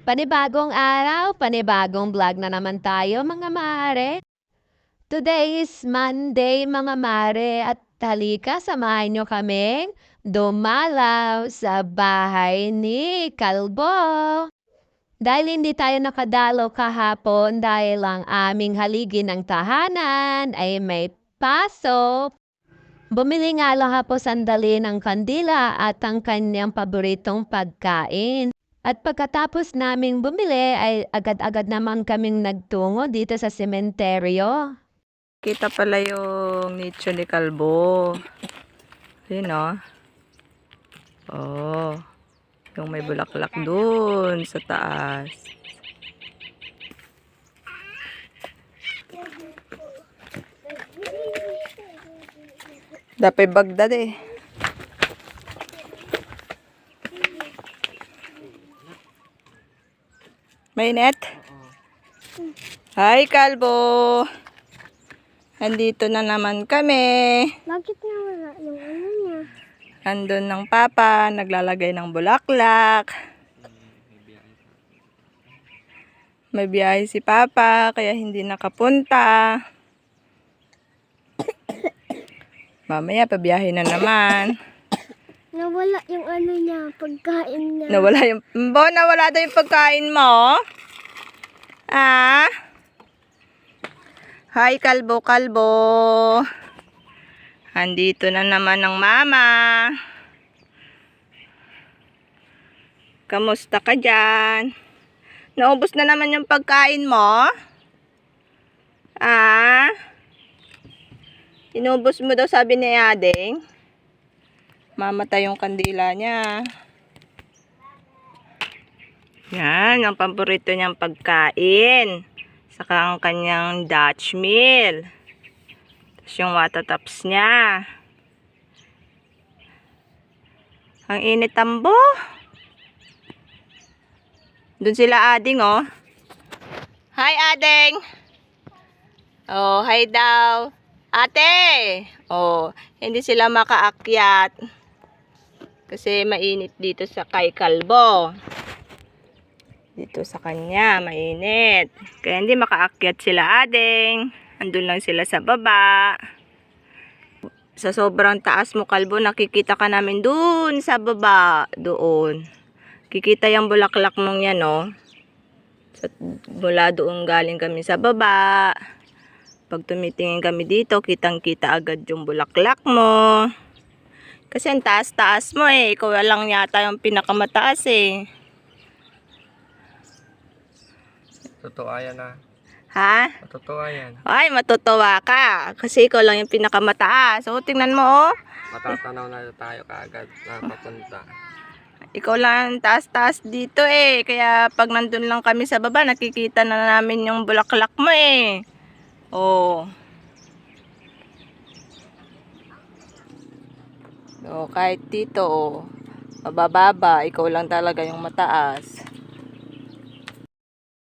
Panibagong araw, panibagong vlog na naman tayo mga mare. Today is Monday mga mare at halika samahan nyo kaming dumalaw sa bahay ni Kalbo. Dahil hindi tayo nakadalaw kahapon dahil ang aming haligi ng tahanan ay may pasok. Bumili nga lang po sandali ng kandila at ang kanyang paboritong pagkain. At pagkatapos naming bumili ay agad-agad naman kaming nagtungo dito sa sementeryo. Kita pala yung nicho ni Kalbo. Yun o. Oh. Yung may bulaklak dun sa taas. Dapat Bagdad eh. Mainit? Hi Kalbo! Andito na naman kami. Bakit nawala yung ano niya? Andun ng papa, naglalagay ng bulaklak. May biyahe si papa, kaya hindi nakapunta. Mamaya, pabiyahe na naman. Nawala yung ano niya, pagkain niya. Nawala daw yung pagkain mo? Ah? Hi, Kalbo. Andito na naman ang mama. Kamusta ka dyan? Naubos na naman yung pagkain mo? Ah? Inubos mo daw, sabi ni Ading. Mamatay yung kandila niya. Yan, ang paborito niyang pagkain. Saka ang kanyang Dutch meal. Tapos yung watataps niya. Ang init tambo. Doon sila Ading, oh. Hi, Ading. Oh, hi daw. Ate! Oh, hindi sila makaakyat. Kasi mainit dito sa kay Kalbo. Dito sa kanya, mainit. Kaya hindi makaakyat sila Ading. Andun lang sila sa baba. Sa sobrang taas mo, Kalbo, nakikita ka namin dun sa baba. Doon. Kikita yung bulaklak mong yan, no? Mula doon galing kami sa baba. Pag tumitingin kami dito, kitang-kita agad yung bulaklak mo. Kasi ang taas-taas mo eh. Ikaw lang yata yung pinakamataas eh. Totoo yan ah. Ha? Totoo yan. Ay, matutuwa ka. Kasi ikaw lang yung pinakamataas. So, tingnan mo oh. Matatanaw na tayo kaagad na papunta. Ikaw lang taas-taas dito eh. Kaya pag nandun lang kami sa baba, nakikita na namin yung bulaklak mo eh. Oh. So, kahit dito oh. Mabababa, ikaw lang talaga yung mataas.